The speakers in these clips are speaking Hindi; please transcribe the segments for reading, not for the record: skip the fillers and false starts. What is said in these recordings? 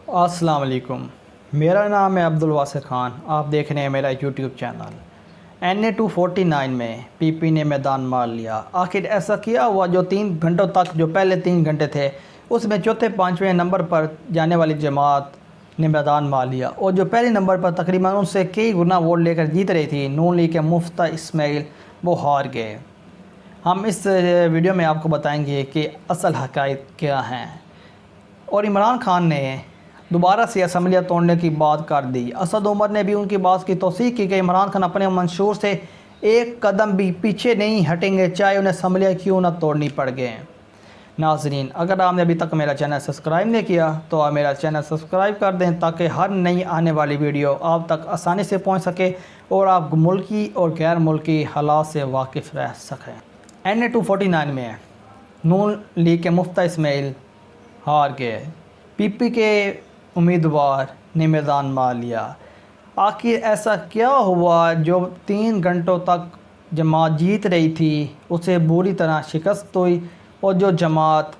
अस्सलाम वालेकुम। मेरा नाम है अब्दुल वासिर ख़ान। आप देख रहे हैं मेरा यूट्यूब चैनल। NA-249 में पीपी ने मैदान मार लिया। आखिर ऐसा किया हुआ जो 3 घंटों तक, जो पहले 3 घंटे थे, उसमें चौथे पाँचवें नंबर पर जाने वाली जमात ने मैदान मार लिया और जो पहले नंबर पर तकरीबन उनसे कई गुना वोट लेकर जीत रही थी, नून लीग के मुफ्ता इस्माइल, वो हार गए। हम इस वीडियो में आपको बताएंगे कि असल हक़ाइक़ क्या हैं। और इमरान खान ने दोबारा से असम्बलियाँ तोड़ने की बात कर दी। असद उमर ने भी उनकी बात की तौसीक़ की कि इमरान खान अपने मंशूर से एक कदम भी पीछे नहीं हटेंगे, चाहे उन्हें असम्बलियाँ क्यों ना तोड़नी पड़ गए। नाज़रीन, अगर आपने अभी तक मेरा चैनल सब्सक्राइब नहीं किया तो आप मेरा चैनल सब्सक्राइब कर दें ताकि हर नई आने वाली वीडियो आप तक आसानी से पहुँच सके और आप मुल्की और गैर मुल्की हालात से वाकिफ़ रह सकें। NA-249 में नून लीग के मुफ्ता इस्माइल हार गए। पीपी के उम्मीदवार ने मैदान मार लिया। आखिर ऐसा क्या हुआ जो 3 घंटों तक जमात जीत रही थी उसे बुरी तरह शिकस्त हुई और जो जमात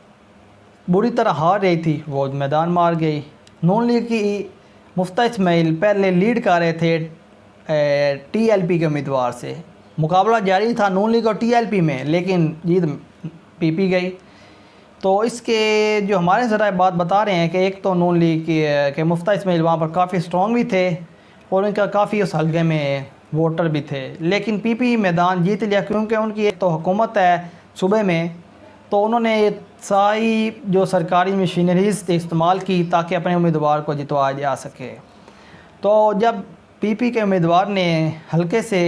बुरी तरह हार रही थी वो मैदान मार गई। नून लीग की मुफ्ता इस्माइल पहले लीड कर रहे थे TLP के उम्मीदवार से। मुकाबला जारी था नून लीग और TLP में, लेकिन जीत पीपी गई। तो इसके जो हमारे ज़रा बात बता रहे हैं कि एक तो नून लीग के मुफ्ता इस्माइल वहाँ पर काफ़ी स्ट्रॉन्ग भी थे और उनका काफ़ी उस हलके में वोटर भी थे, लेकिन पीपी मैदान जीत लिया क्योंकि उनकी एक तो हुकूमत है सूबे में, तो उन्होंने सारी जो सरकारी मशीनरीज़ इस्तेमाल की ताकि अपने उम्मीदवार को जितवाया जा सके। तो जब पीपी के उम्मीदवार ने हलके से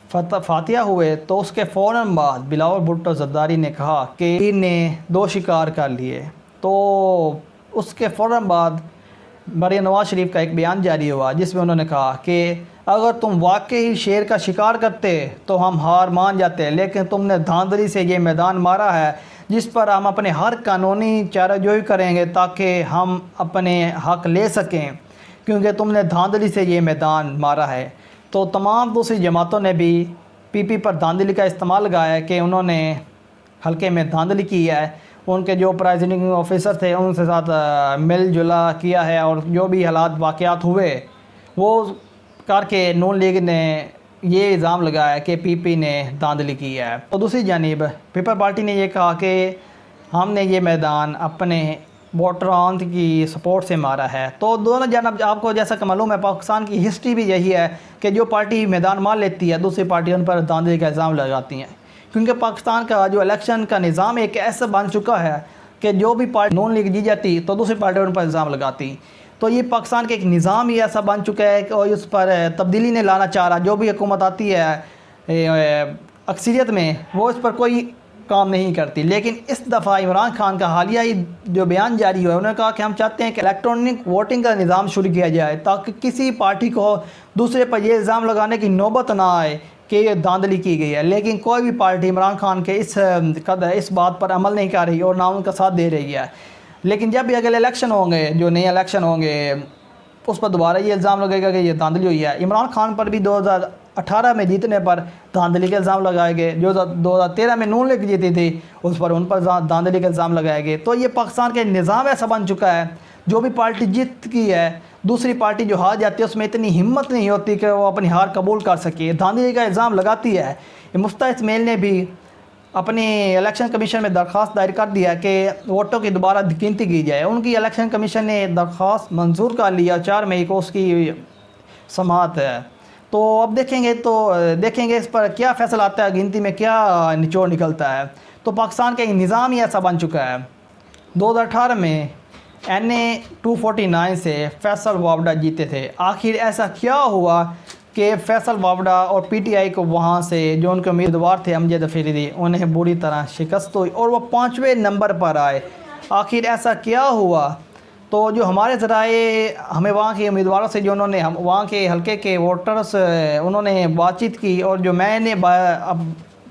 फातिहा हुए तो उसके फ़ौरन बाद बिलावल भुट्टो ज़रदारी ने कहा कि ने 2 शिकार कर लिए। तो उसके फ़ौरन बाद मरियम नवाज़ शरीफ का एक बयान जारी हुआ जिसमें उन्होंने कहा कि अगर तुम वाकई शेर का शिकार करते तो हम हार मान जाते, लेकिन तुमने धांधली से ये मैदान मारा है जिस पर हम अपने हर कानूनी चाराजोई करेंगे ताकि हम अपने हक़ ले सकें, क्योंकि तुमने धांधली से ये मैदान मारा है। तो तमाम दूसरी जमातों ने भी पीपी पर धांधली का इस्तेमाल लगाया कि उन्होंने हल्के में धांधली की है, उनके जो प्रेसिडिंग ऑफिसर थे उनके साथ मिलजुला किया है और जो भी हालात वाक़यात हुए वो करके नून लीग ने ये इल्ज़ाम लगाया कि पीपी ने धांधली की है। तो दूसरी जानिब पीपल पार्टी ने ये कहा कि हमने ये मैदान अपने वोटरान की सपोर्ट से मारा है। तो दोनों जानब आपको जैसा कि मालूम है, पाकिस्तान की हिस्ट्री भी यही है कि जो पार्टी मैदान मार लेती है दूसरी पार्टी उन पर धांधली का इल्ज़ाम लगाती हैं, क्योंकि पाकिस्तान का जो इलेक्शन का निज़ाम एक ऐसा बन चुका है कि जो भी पार्टी नून लीग जीत जाती तो दूसरी पार्टी उन पर इल्ज़ाम लगाती। तो ये पाकिस्तान का एक निज़ाम ही ऐसा बन चुका है कि उस पर तब्दीली नहीं लाना चाह रहा। जो भी हुकूमत आती है अक्सरियत में वो इस पर कोई काम नहीं करती। लेकिन इस दफ़ा इमरान खान का हालिया ही जो बयान जारी हुआ, उन्होंने कहा कि हम चाहते हैं कि इलेक्ट्रॉनिक वोटिंग का निज़ाम शुरू किया जाए ताकि किसी पार्टी को दूसरे पर यह इल्ज़ाम लगाने की नौबत ना आए कि ये धांधली की गई है। लेकिन कोई भी पार्टी इमरान खान के इस बात पर अमल नहीं कर रही और ना उनका साथ दे रही है। लेकिन जब भी अगले इलेक्शन होंगे, जो नए इलेक्शन होंगे, उस पर दोबारा ये इल्ज़ाम लगेगा कि ये धांधली हुई है। इमरान खान पर भी 2018 में जीतने पर धांधली के इल्ज़ाम लगाए गए, जो 2013 में नून लीग जीती थी उस पर उन पर धांधली के इल्ज़ाम लगाए गए। तो ये पाकिस्तान के निज़ाम ऐसा बन चुका है, जो भी पार्टी जीत की है दूसरी पार्टी जो हार जाती है उसमें इतनी हिम्मत नहीं होती कि वो अपनी हार कबूल कर सके, धांधली का इल्ज़ाम लगाती है। मुफ्ता इस्माइल ने भी अपनी इलेक्शन कमीशन में दरख्वास्त दायर कर दिया कि वोटों की दोबारा गिनती की जाए। उनकी इलेक्शन कमीशन ने दरख्वास्त मंजूर कर लिया, 4 मई को उसकी समाअत है। तो अब देखेंगे इस पर क्या फ़ैसला आता है, गिनती में क्या निचोड़ निकलता है। तो पाकिस्तान का एक निज़ाम ही ऐसा बन चुका है। 2018 में NA-249 से फैसल वावड़ा जीते थे। आखिर ऐसा क्या हुआ कि फैसल वावड़ा और PTI को वहाँ से जो उनके उम्मीदवार थे अमजद अफरीदी, उन्हें बुरी तरह शिकस्त हुई और वह 5वें नंबर पर आए। आखिर ऐसा क्या हुआ? तो जो हमारे ज़राए हमें वहाँ के उम्मीदवारों से जो उन्होंने हम वहाँ के हलके के वोटर्स उन्होंने बातचीत की और जो मैंने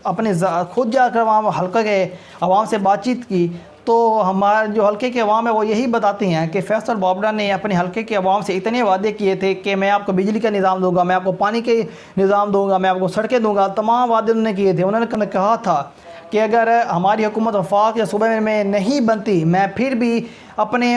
अपने खुद जाकर वहाँ हलके के अवाम से बातचीत की, तो हमारे जो हलके के अवाम है वो यही बताते हैं कि फैसल वावड़ा ने अपने हलके के अवाम से इतने वादे किए थे कि मैं आपको बिजली का निज़ाम दूंगा, मैं आपको पानी के निज़ाम दूंगा, मैं आपको सड़कें दूंगा, तमाम वादे उन्होंने किए थे। उन्होंने कहा था कि अगर हमारी हुकूमत वफाक या सूबे में नहीं बनती, मैं फिर भी अपने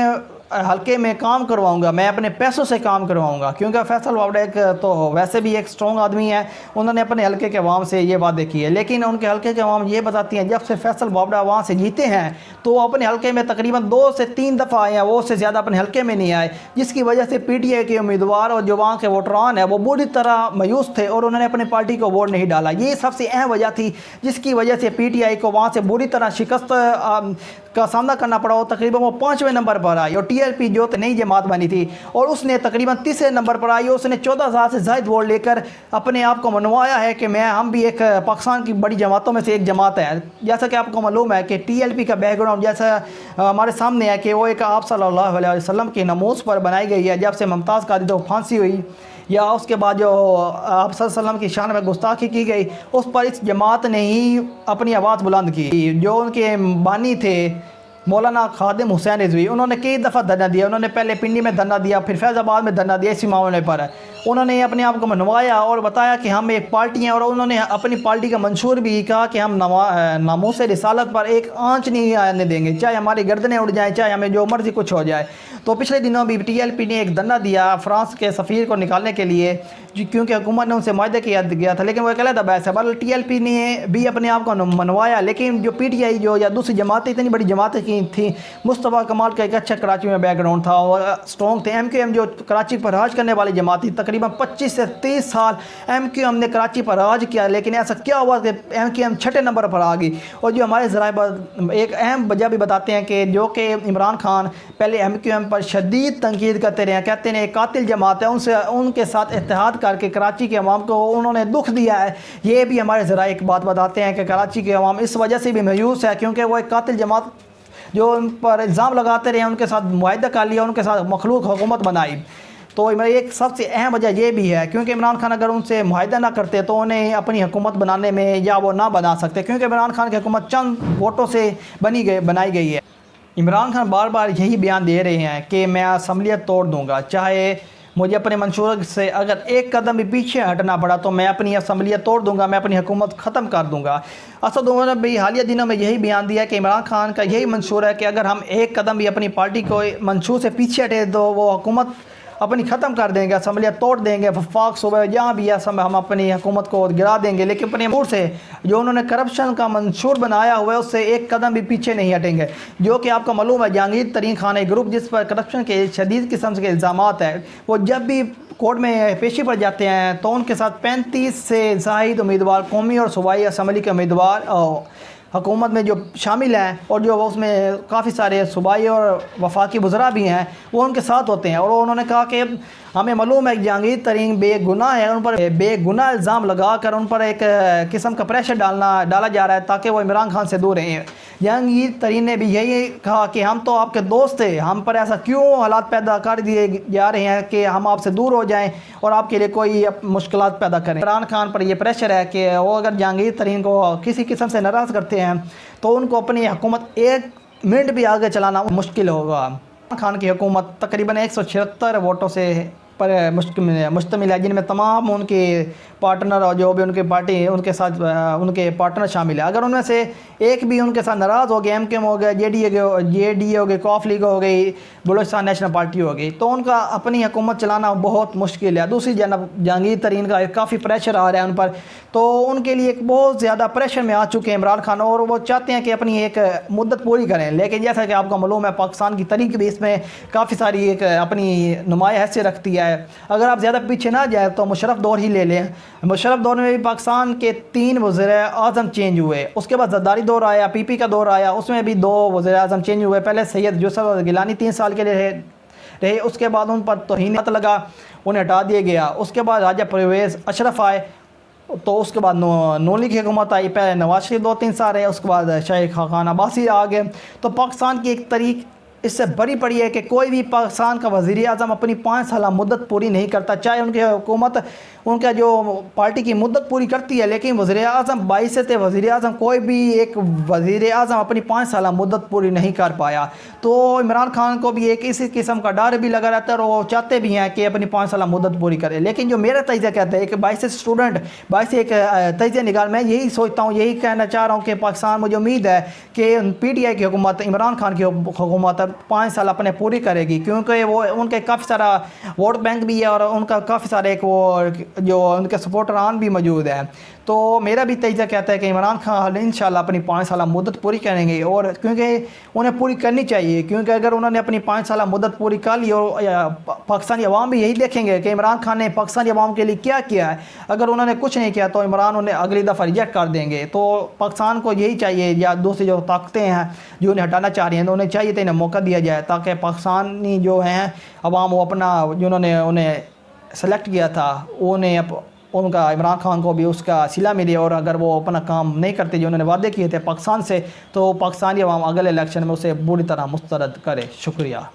हल्के में काम करवाऊंगा, मैं अपने पैसों से काम करवाऊंगा, क्योंकि फैसल बावड़ा एक तो वैसे भी एक स्ट्रॉन्ग आदमी है। उन्होंने अपने हल्के के अवाम से ये वादे किए, लेकिन उनके हल्के के अवाम ये बताती हैं जब से फैसल बावड़ा वहाँ से जीते हैं तो वो अपने हल्के में तकरीबन 2 से 3 दफ़ा आए हैं, वो उससे ज़्यादा अपने हल्के में नहीं आए, जिसकी वजह से PTI के उम्मीदवार और जो वहाँ के वोटरान है वो बुरी तरह मायूस थे और उन्होंने अपनी पार्टी को वोट नहीं डाला। ये सबसे अहम वजह थी जिसकी वजह से PTI को वहाँ से बुरी तरह शिकस्त का सामना करना पड़ा। और तकरीबन वो 5वें नंबर पर आई और TLP जो नई जमात बनी थी और उसने तकरीबन 3रे नंबर पर आई। उसने 14,000 से ज़ायद वोट लेकर अपने आप को मनवाया है कि हम भी एक पाकिस्तान की बड़ी जमातों में से एक जमात है। जैसा कि आपको मालूम है कि TLP का बैकग्राउंड जैसा हमारे सामने है कि वो एक आप सल्लल्लाहु अलैहि वसल्लम की नमूज़ पर बनाई गई है। जब से मुमताज़ कादरी को फांसी हुई या उसके बाद जो आप सल्लल्लाहु की शान में गुस्ताखी की गई, उस पर इस जमात ने ही अपनी आवाज़ बुलंद की। जो उनके बानी थे मौलाना खादिम हुसैन रिजवी, उन्होंने कई दफ़ा धरना दिया। उन्होंने पहले पिंडी में धरना दिया, फिर फैज़ाबाद में धरना दिया इसी मामले पर। उन्होंने अपने आप को मनवाया और बताया कि हम एक पार्टी हैं और उन्होंने अपनी पार्टी का मंशूर भी कहा कि हम नामूस रिसालत पर एक आंच नहीं आने देंगे, चाहे हमारी गर्दनें उड़ जाएँ, चाहे हमें जो मर्ज़ी कुछ हो जाए। तो पिछले दिनों भी TLP ने एक धरना दिया फ्रांस के सफ़ीर को निकालने के लिए, क्योंकि हुकूमत ने उनसे मुआहदा किया गया था, लेकिन वो एक अलग बहस है। बल्कि TLP ने भी अपने आप को मनवाया, लेकिन जो PTI जो या दूसरी जमातें इतनी बड़ी जमातें की थी, मुस्तफ़ा कमाल का एक अच्छा कराची में बैकग्राउंड था और स्ट्रॉन्ग थे। MQM जो कराची पर राज करने वाली जमात थी, तकरीबन 25 से 30 साल MQM ने कराची पर राज किया, लेकिन ऐसा क्या हुआ कि MQM 6ठे नंबर पर आ गई। और जो हमारे ज़राए एक अहम वजह भी बताते हैं कि जो कि इमरान खान पहले MQM पर शदीद तनकीद करते रहे, कहते हैं कातिल जमात है, उनके साथ इत्तेहाद करके कराची के अवाम को उन्होंने दुख दिया है। ये भी हमारे ज़राए एक बात बताते हैं कि कराची के अवाम इस वजह से भी मायूस है, क्योंकि वो एक कातिल जमात जो उन पर इल्ज़ाम लगाते रहे, उनके साथ मुआहदा कर लिया, उनके साथ मखलूक हुकूमत बनाई। तो एक सबसे अहम वजह ये भी है, क्योंकि इमरान खान अगर उनसे मुआहदा ना करते तो उन्हें अपनी हुकूमत बनाने में या वो ना बना सकते, क्योंकि इमरान खान की हुकूमत चंद वोटों से बनाई गई है। इमरान खान बार बार यही बयान दे रहे हैं कि मैं असम्बलियत तोड़ दूँगा, चाहे मुझे अपने मंशूर से अगर एक कदम भी पीछे हटना पड़ा तो मैं अपनी असम्बलियत तोड़ दूंगा, मैं अपनी हुकूमत ख़त्म कर दूंगा। असद उमर ने भी हालिया दिनों में यही बयान दिया कि इमरान खान का यही मंशूर है कि अगर हम एक कदम भी अपनी पार्टी को मंशूर से पीछे हटे तो वो हुकूमत अपनी ख़त्म कर देंगे, असम्बलियत तोड़ देंगे, वफाक सूबे जहाँ भी है हम अपनी हुकूमत को गिरा देंगे। लेकिन अपने मूड से जो उन्होंने करप्शन का मंशूर बनाया हुआ है उससे एक कदम भी पीछे नहीं हटेंगे। जो कि आपको मालूम है जहांगीर तरीन खान एक ग्रुप जिस पर करप्शन के शदीद किस्म के इल्ज़ामात हैं, वो जब भी कोर्ट में पेशी पर जाते हैं तो उनके साथ 35 से ज़ायद उम्मीदवार कौमी और सूबाई असम्बली के उम्मीदवार हुकूमत में जो शामिल हैं और जो उसमें काफ़ी सारे सूबाई और वफाकी वज़रा भी हैं, वो उनके साथ होते हैं। और उन्होंने कहा कि हमें मालूम है कि जहांगीर तरीन बेगुनाह है, उन पर बेगुनाह इल्ज़ाम लगा कर उन पर एक किस्म का प्रेशर डाला जा रहा है ताकि वो इमरान खान से दूर रहें। जहांगीर तरीन ने भी यही कहा कि हम तो आपके दोस्त थे, हम पर ऐसा क्यों हालात पैदा कर दिए जा रहे हैं कि हम आपसे दूर हो जाएं और आपके लिए कोई मुश्किलात पैदा करें। इमरान खान पर यह प्रेशर है कि वो अगर जहांगीर तरीन को किसी किस्म से नाराज़ करते हैं तो उनको अपनी हुकूमत 1 मिनट भी आगे चलाना मुश्किल होगा। इमरान खान की हुकूमत तकरीबन 176 वोटों से पर मुश्तमिल है, जिनमें तमाम उनके पार्टनर और जो भी उनके पार्टी उनके साथ उनके पार्टनर शामिल है। अगर उनमें से एक भी उनके साथ नाराज़ हो गए, MQM हो गए, JDA हो गई, कौफ लीग हो गई, बलूचिस्तान नेशनल पार्टी हो गई, तो उनका अपनी हुकूमत चलाना बहुत मुश्किल है। दूसरी जानब जहांगीर तरीन का काफ़ी प्रेशर आ रहा है उन पर, तो उनके लिए एक बहुत ज़्यादा प्रेशर में आ चुके हैं इमरान खान और वो चाहते हैं कि अपनी एक मुद्दत पूरी करें। लेकिन जैसा कि आपको मालूम है पाकिस्तान की तारीख भी इसमें काफ़ी सारी एक अपनी नुमाया हैसियत रखती है। अगर आप ज़्यादा पीछे ना जाए तो मुशर्रफ दौर ही ले लें। मुशर्रफ दौर में भी पाकिस्तान के 3 वज़ीर-ए-आज़म चेंज हुए, उसके बाद ज़रदारी दौर आया, PP का दौर आया, उसमें भी 2 वज़ीर-ए-आज़म चेंज हुए। पहले सैयद यूसुफ गिलानी 3 साल के लिए रहे, उसके बाद उन पर तौहीन लगा, उन्हें हटा दिया गया। उसके बाद राजा परवेज़ अशरफ आए, तो उसके बाद नून लीग की हुकूमत आई, पहले नवाज शरीफ 2-3 साल रहे, उसके बाद शेख खान अब्बासी आ गए। तो पाकिस्तान की एक तारीख इससे बड़ी पड़ी है कि कोई भी पाकिस्तान का वज़ीर आज़म अपनी 5 साल मुद्दत पूरी नहीं करता, चाहे उनकी हुकूमत उनका जो पार्टी की मुद्दत पूरी करती है, लेकिन वज़ीर आज़म 22 थे वज़ीर आज़म, कोई भी एक वज़ीर आज़म अपनी 5 साल मुद्दत पूरी नहीं कर पाया। तो इमरान खान को भी एक इसी किस्म का डर भी लगा रहता है और वो चाहते भी हैं कि अपनी 5 साल मुद्दत पूरी करे। लेकिन जो मेरा तज़िया कहता है कि 22 स्टूडेंट 22 एक तज़िया निकाल, मैं यही सोचता हूँ, यही कहना चाह रहा हूँ कि पाकिस्तान, मुझे उम्मीद है कि PTI की हुकूमत, इमरान खान की हुकूमत 5 साल अपने पूरी करेगी, क्योंकि वो उनके काफ़ी सारा वोट बैंक भी है और उनका काफ़ी सारे एक वो जो उनके सपोर्टरान भी मौजूद है। तो मेरा भी तजज़िया कहता है कि इमरान खान इंशाल्लाह अपनी 5 साल मुद्दत पूरी करेंगे, और क्योंकि उन्हें पूरी करनी चाहिए, क्योंकि अगर उन्होंने अपनी 5 साल मुद्दत पूरी कर ली और पाकिस्तानी अवाम भी यही देखेंगे कि इमरान खान ने पाकिस्तानी अवाम के लिए क्या किया है। अगर उन्होंने कुछ नहीं किया तो इमरान उन्हें अगली दफ़ा रिजेक्ट कर देंगे। तो पाकिस्तान को यही चाहिए, या दूसरी जो ताकतें हैं जो उन्हें हटाना चाह रही हैं, तो उन्हें चाहिए तो इन्हें मौका दिया जाए, ताकि पाकिस्तानी जो हैं अवाम वो अपना जिन्होंने उन्हें सेलेक्ट किया था उन्हें उनका इमरान खान को भी उसका सिला मिले। और अगर वो अपना काम नहीं करते जो उन्होंने वादे किए थे पाकिस्तान से, तो पाकिस्तानी अवाम अगले इलेक्शन में उसे बुरी तरह मुस्तरद करे। शुक्रिया।